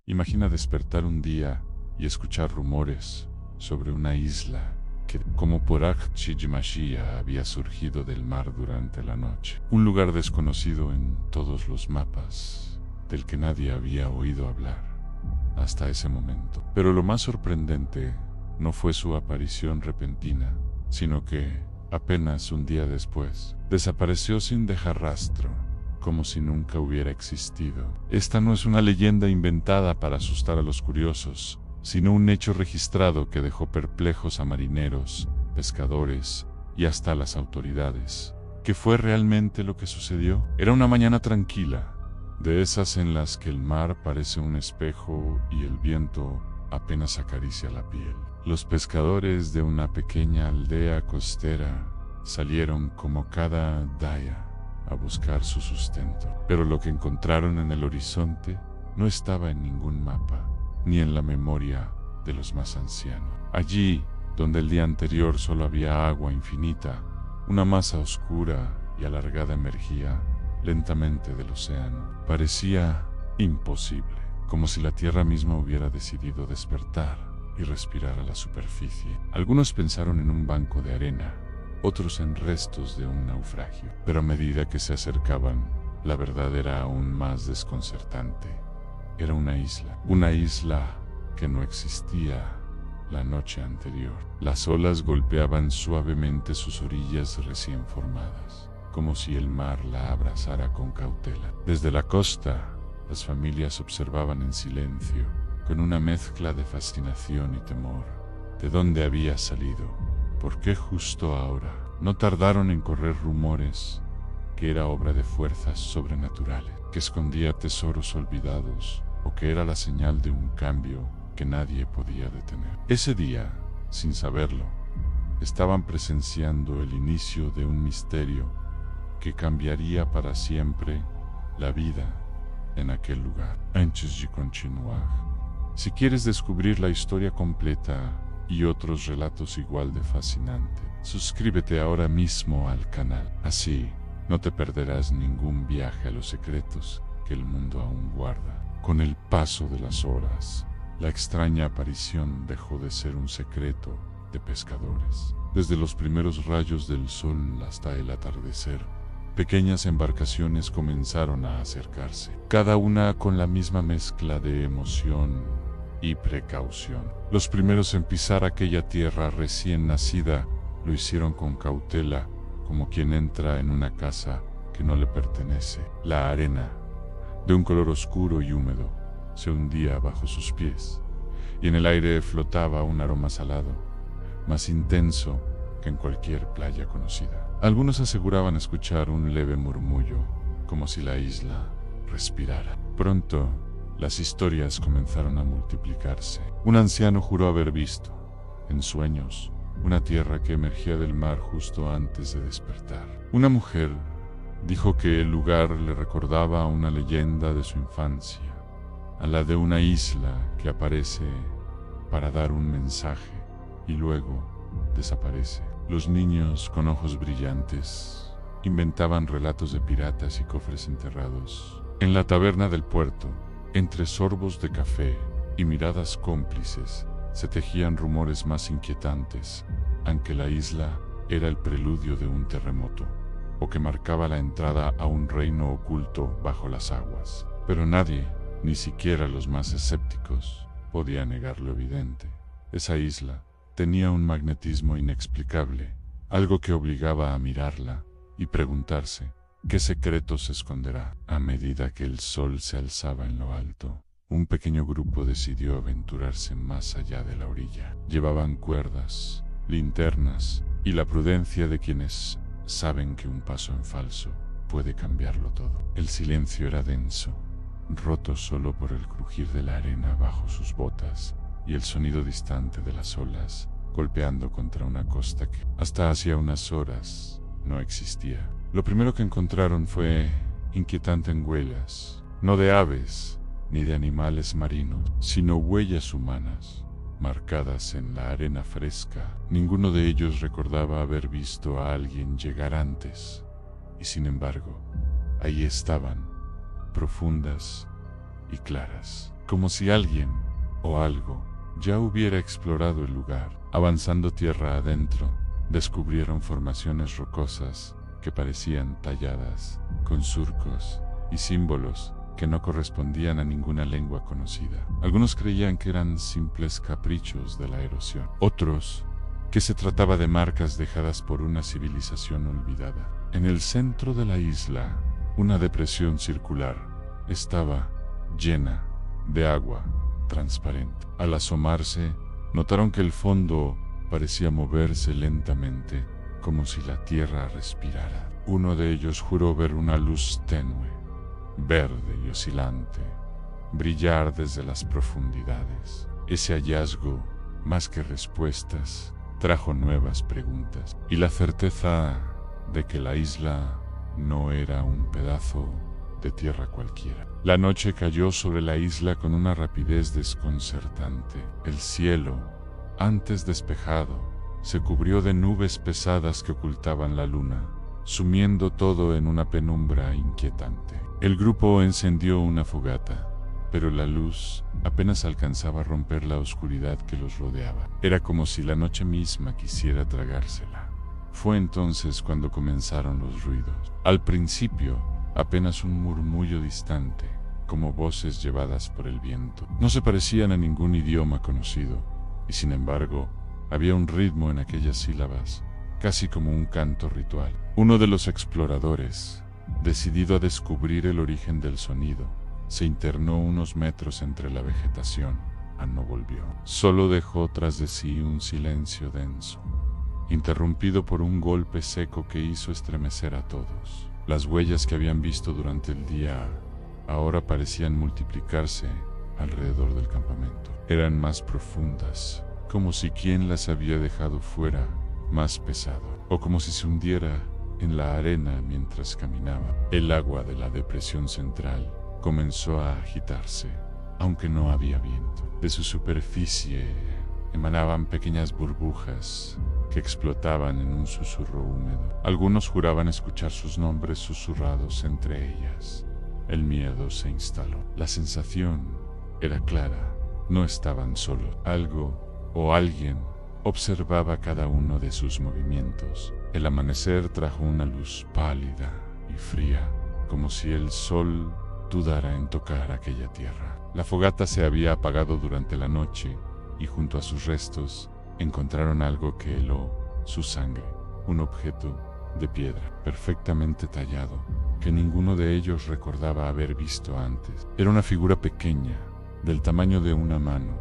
Imagina despertar un día y escuchar rumores sobre una isla que, como por arte de magia, había surgido del mar durante la noche. Un lugar desconocido en todos los mapas, del que nadie había oído hablar hasta ese momento. Pero lo más sorprendente no fue su aparición repentina, sino que, apenas un día después, desapareció sin dejar rastro, como si nunca hubiera existido. Esta no es una leyenda inventada para asustar a los curiosos, sino un hecho registrado que dejó perplejos a marineros, pescadores y hasta a las autoridades. ¿Qué fue realmente lo que sucedió? Era una mañana tranquila, de esas en las que el mar parece un espejo y el viento apenas acaricia la piel. Los pescadores de una pequeña aldea costera salieron como cada día a buscar su sustento. Pero lo que encontraron en el horizonte no estaba en ningún mapa, ni en la memoria de los más ancianos. Allí, donde el día anterior solo había agua infinita, una masa oscura y alargada emergía lentamente del océano. Parecía imposible, como si la tierra misma hubiera decidido despertar y respirar a la superficie. Algunos pensaron en un banco de arena, otros en restos de un naufragio. Pero a medida que se acercaban, la verdad era aún más desconcertante. Era una isla que no existía la noche anterior. Las olas golpeaban suavemente sus orillas recién formadas, como si el mar la abrazara con cautela. Desde la costa, las familias observaban en silencio, con una mezcla de fascinación y temor. ¿De dónde había salido? ¿Por qué justo ahora? No tardaron en correr rumores que era obra de fuerzas sobrenaturales, que escondía tesoros olvidados o que era la señal de un cambio que nadie podía detener. Ese día, sin saberlo, estaban presenciando el inicio de un misterio que cambiaría para siempre la vida en aquel lugar. Antes de continuar, si quieres descubrir la historia completa y otros relatos igual de fascinantes, suscríbete ahora mismo al canal. Así no te perderás ningún viaje a los secretos que el mundo aún guarda. Con el paso de las horas, la extraña aparición dejó de ser un secreto de pescadores. Desde los primeros rayos del sol hasta el atardecer, pequeñas embarcaciones comenzaron a acercarse, cada una con la misma mezcla de emoción y precaución. Los primeros en pisar aquella tierra recién nacida lo hicieron con cautela, como quien entra en una casa que no le pertenece. La arena, de un color oscuro y húmedo, se hundía bajo sus pies, y en el aire flotaba un aroma salado, más intenso que en cualquier playa conocida. Algunos aseguraban escuchar un leve murmullo, como si la isla respirara. Pronto, las historias comenzaron a multiplicarse. Un anciano juró haber visto, en sueños, una tierra que emergía del mar justo antes de despertar. Una mujer dijo que el lugar le recordaba a una leyenda de su infancia, a la de una isla que aparece para dar un mensaje y luego desaparece. Los niños con ojos brillantes inventaban relatos de piratas y cofres enterrados. En la taberna del puerto, entre sorbos de café y miradas cómplices, se tejían rumores más inquietantes, aunque la isla era el preludio de un terremoto, o que marcaba la entrada a un reino oculto bajo las aguas. Pero nadie, ni siquiera los más escépticos, podía negar lo evidente. Esa isla tenía un magnetismo inexplicable, algo que obligaba a mirarla y preguntarse qué secretos se esconderá. A medida que el sol se alzaba en lo alto, un pequeño grupo decidió aventurarse más allá de la orilla. Llevaban cuerdas, linternas y la prudencia de quienes saben que un paso en falso puede cambiarlo todo. El silencio era denso, roto solo por el crujir de la arena bajo sus botas y el sonido distante de las olas golpeando contra una costa que hasta hacía unas horas no existía. Lo primero que encontraron fue inquietante en huellas, no de aves ni de animales marinos, sino huellas humanas, marcadas en la arena fresca. Ninguno de ellos recordaba haber visto a alguien llegar antes, y sin embargo, ahí estaban, profundas y claras. como si alguien o algo ya hubiera explorado el lugar. Avanzando tierra adentro, descubrieron formaciones rocosas que parecían talladas, con surcos y símbolos que no correspondían a ninguna lengua conocida. Algunos creían que eran simples caprichos de la erosión. Otros, que se trataba de marcas dejadas por una civilización olvidada. En el centro de la isla, una depresión circular estaba llena de agua transparente. Al asomarse, notaron que el fondo parecía moverse lentamente, como si la tierra respirara. Uno de ellos juró ver una luz tenue, verde y oscilante, brillar desde las profundidades. Ese hallazgo, más que respuestas, trajo nuevas preguntas y la certeza de que la isla no era un pedazo de tierra cualquiera. La noche cayó sobre la isla con una rapidez desconcertante. El cielo, antes despejado, se cubrió de nubes pesadas que ocultaban la luna, sumiendo todo en una penumbra inquietante. El grupo encendió una fogata, pero la luz apenas alcanzaba a romper la oscuridad que los rodeaba. Era como si la noche misma quisiera tragársela. Fue entonces cuando comenzaron los ruidos. Al principio, apenas un murmullo distante, como voces llevadas por el viento. No se parecían a ningún idioma conocido, y sin embargo, había un ritmo en aquellas sílabas, casi como un canto ritual. Uno de los exploradores, decidido a descubrir el origen del sonido, se internó unos metros entre la vegetación. No volvió. Solo dejó tras de sí un silencio denso, interrumpido por un golpe seco que hizo estremecer a todos. Las huellas que habían visto durante el día ahora parecían multiplicarse alrededor del campamento. Eran más profundas, como si quien las había dejado fuera más pesado, o como si se hundiera en la arena mientras caminaba. El agua de la depresión central comenzó a agitarse, aunque no había viento. De su superficie emanaban pequeñas burbujas que explotaban en un susurro húmedo. Algunos juraban escuchar sus nombres susurrados entre ellas. El miedo se instaló. La sensación era clara. No estaban solos. Algo o alguien observaba cada uno de sus movimientos. El amanecer trajo una luz pálida y fría, como si el sol dudara en tocar aquella tierra. La fogata se había apagado durante la noche y junto a sus restos encontraron algo que heló su sangre, un objeto de piedra perfectamente tallado que ninguno de ellos recordaba haber visto antes. Era una figura pequeña, del tamaño de una mano,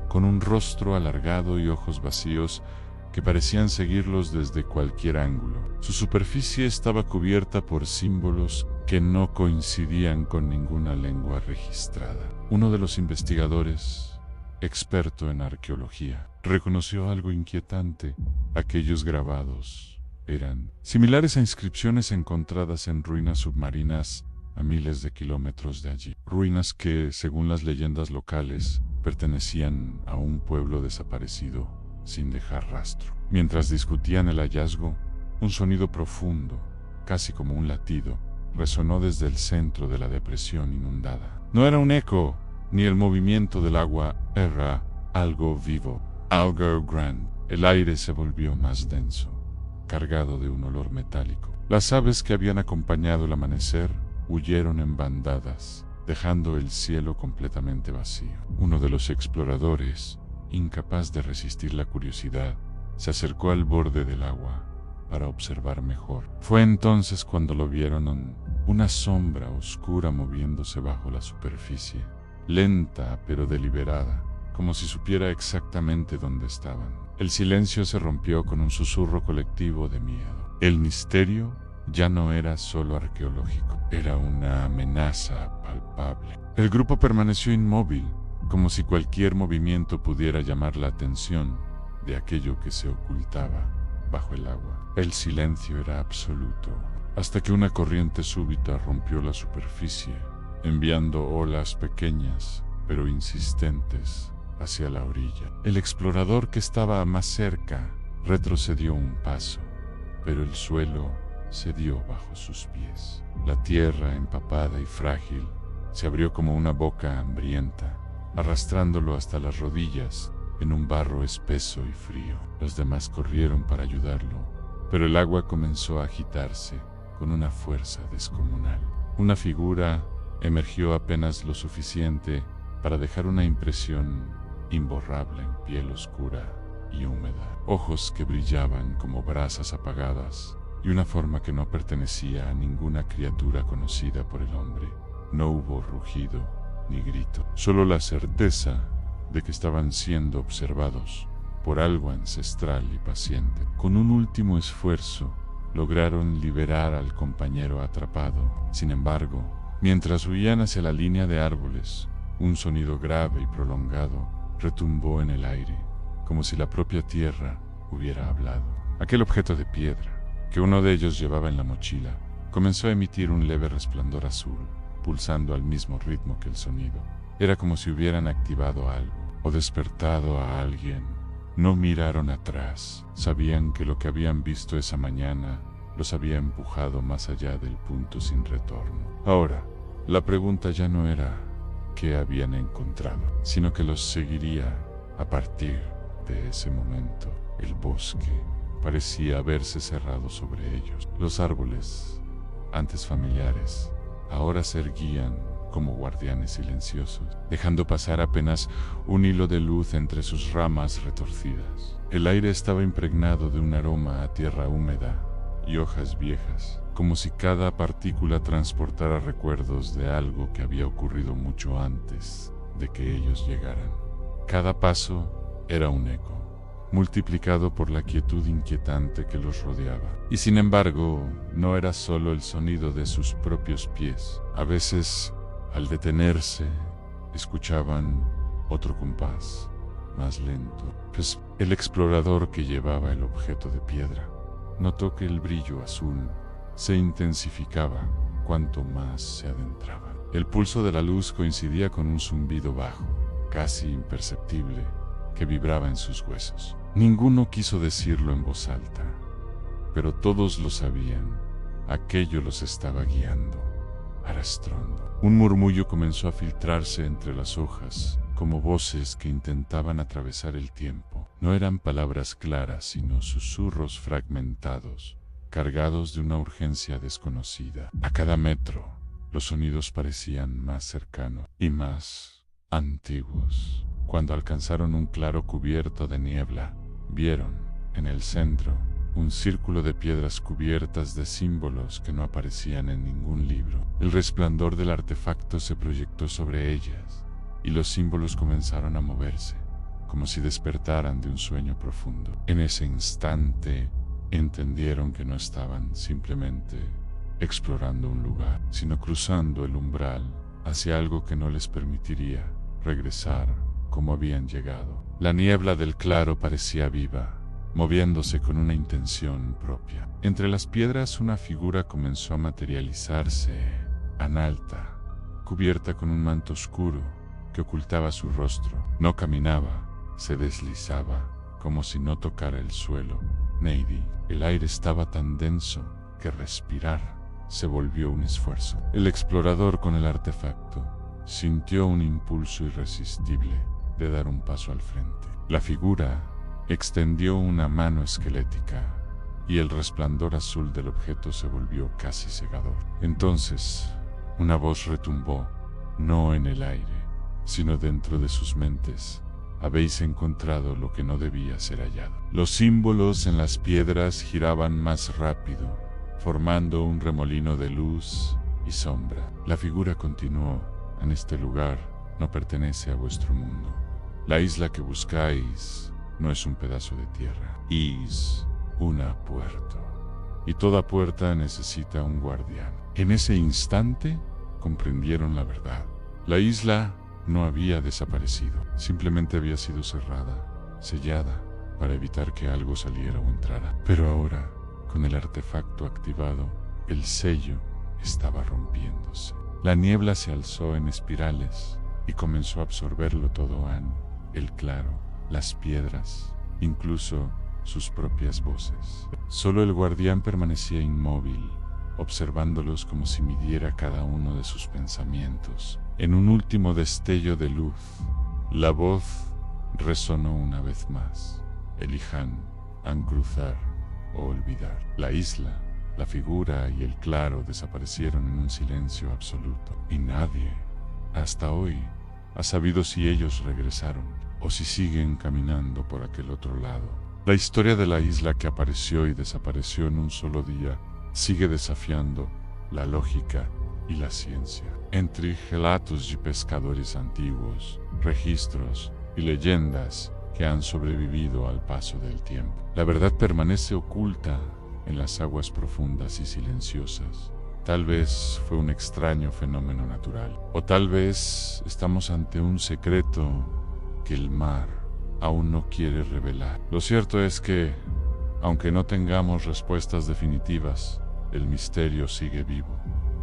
con un rostro alargado y ojos vacíos que parecían seguirlos desde cualquier ángulo. Su superficie estaba cubierta por símbolos que no coincidían con ninguna lengua registrada. Uno de los investigadores, experto en arqueología, reconoció algo inquietante. Aquellos grabados eran similares a inscripciones encontradas en ruinas submarinas a miles de kilómetros de allí. Ruinas que, según las leyendas locales, pertenecían a un pueblo desaparecido sin dejar rastro. Mientras discutían el hallazgo, un sonido profundo, casi como un latido, resonó desde el centro de la depresión inundada. No era un eco, ni el movimiento del agua, era algo vivo, algo grande. El aire se volvió más denso, cargado de un olor metálico. Las aves que habían acompañado el amanecer huyeron en bandadas, dejando el cielo completamente vacío. Uno de los exploradores, incapaz de resistir la curiosidad, se acercó al borde del agua para observar mejor. Fue entonces cuando lo vieron, una sombra oscura moviéndose bajo la superficie, lenta pero deliberada, como si supiera exactamente dónde estaban. El silencio se rompió con un susurro colectivo de miedo. El misterio ya no era solo arqueológico, era una amenaza palpable. El grupo permaneció inmóvil, como si cualquier movimiento pudiera llamar la atención de aquello que se ocultaba bajo el agua. El silencio era absoluto, hasta que una corriente súbita rompió la superficie, enviando olas pequeñas pero insistentes hacia la orilla. El explorador que estaba más cerca retrocedió un paso, pero el suelo cedió bajo sus pies. La tierra, empapada y frágil, se abrió como una boca hambrienta, arrastrándolo hasta las rodillas en un barro espeso y frío. Los demás corrieron para ayudarlo, pero el agua comenzó a agitarse con una fuerza descomunal. Una figura emergió apenas lo suficiente para dejar una impresión imborrable en piel oscura y húmeda, ojos que brillaban como brasas apagadas y una forma que no pertenecía a ninguna criatura conocida por el hombre. No hubo rugido ni grito, solo la certeza de que estaban siendo observados por algo ancestral y paciente. Con un último esfuerzo, lograron liberar al compañero atrapado. Sin embargo, mientras huían hacia la línea de árboles, un sonido grave y prolongado retumbó en el aire, como si la propia tierra hubiera hablado. Aquel objeto de piedra, que uno de ellos llevaba en la mochila, comenzó a emitir un leve resplandor azul, pulsando al mismo ritmo que el sonido. Era como si hubieran activado algo o despertado a alguien. No miraron atrás. Sabían que lo que habían visto esa mañana los había empujado más allá del punto sin retorno. Ahora, la pregunta ya no era qué habían encontrado, sino que los seguiría a partir de ese momento. El bosque parecía haberse cerrado sobre ellos. Los árboles, antes familiares, ahora se erguían como guardianes silenciosos, dejando pasar apenas un hilo de luz entre sus ramas retorcidas. El aire estaba impregnado de un aroma a tierra húmeda y hojas viejas, como si cada partícula transportara recuerdos de algo que había ocurrido mucho antes de que ellos llegaran. Cada paso era un eco, multiplicado por la quietud inquietante que los rodeaba. Y sin embargo, no era solo el sonido de sus propios pies. A veces, al detenerse, escuchaban otro compás, más lento, pues el explorador que llevaba el objeto de piedra notó que el brillo azul se intensificaba cuanto más se adentraba. El pulso de la luz coincidía con un zumbido bajo, casi imperceptible, que vibraba en sus huesos. Ninguno quiso decirlo en voz alta, pero todos lo sabían. Aquello los estaba guiando, arrastrando. Un murmullo comenzó a filtrarse entre las hojas, como voces que intentaban atravesar el tiempo. No eran palabras claras, sino susurros fragmentados, cargados de una urgencia desconocida. A cada metro, los sonidos parecían más cercanos y más antiguos. Cuando alcanzaron un claro cubierto de niebla, vieron, en el centro, un círculo de piedras cubiertas de símbolos que no aparecían en ningún libro. El resplandor del artefacto se proyectó sobre ellas, y los símbolos comenzaron a moverse, como si despertaran de un sueño profundo. En ese instante, entendieron que no estaban simplemente explorando un lugar, sino cruzando el umbral hacia algo que no les permitiría regresar como habían llegado. La niebla del claro parecía viva, moviéndose con una intención propia. Entre las piedras una figura comenzó a materializarse, alta, cubierta con un manto oscuro que ocultaba su rostro. No caminaba, se deslizaba, como si no tocara el suelo. Neidi, el aire estaba tan denso que respirar se volvió un esfuerzo. El explorador con el artefacto sintió un impulso irresistible de dar un paso al frente. La figura extendió una mano esquelética y el resplandor azul del objeto se volvió casi cegador. Entonces, una voz retumbó, no en el aire, sino dentro de sus mentes. Habéis encontrado lo que no debía ser hallado. Los símbolos en las piedras giraban más rápido, formando un remolino de luz y sombra. La figura continuó: en este lugar no pertenece a vuestro mundo. La isla que buscáis no es un pedazo de tierra, es una puerta. Y toda puerta necesita un guardián. En ese instante comprendieron la verdad. La isla no había desaparecido, simplemente había sido cerrada, sellada, para evitar que algo saliera o entrara. Pero ahora, con el artefacto activado, el sello estaba rompiéndose. La niebla se alzó en espirales y comenzó a absorberlo todo: el claro, las piedras, incluso sus propias voces. Solo el guardián permanecía inmóvil, observándolos como si midiera cada uno de sus pensamientos. En un último destello de luz, La voz resonó una vez más. Elijan cruzar o olvidar. La isla, la figura y el claro desaparecieron en un silencio absoluto. Y nadie, hasta hoy, ha sabido si ellos regresaron o si siguen caminando por aquel otro lado. La historia de la isla que apareció y desapareció en un solo día sigue desafiando la lógica y la ciencia. Entre relatos de pescadores antiguos, registros y leyendas que han sobrevivido al paso del tiempo, la verdad permanece oculta en las aguas profundas y silenciosas. Tal vez fue un extraño fenómeno natural, o tal vez estamos ante un secreto que el mar aún no quiere revelar. Lo cierto es que, aunque no tengamos respuestas definitivas, el misterio sigue vivo.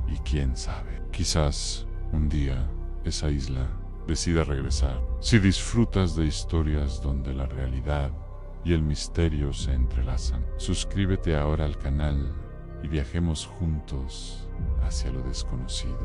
Y quién sabe, quizás un día esa isla decida regresar. Si disfrutas de historias donde la realidad y el misterio se entrelazan, suscríbete ahora al canal y viajemos juntos hacia lo desconocido.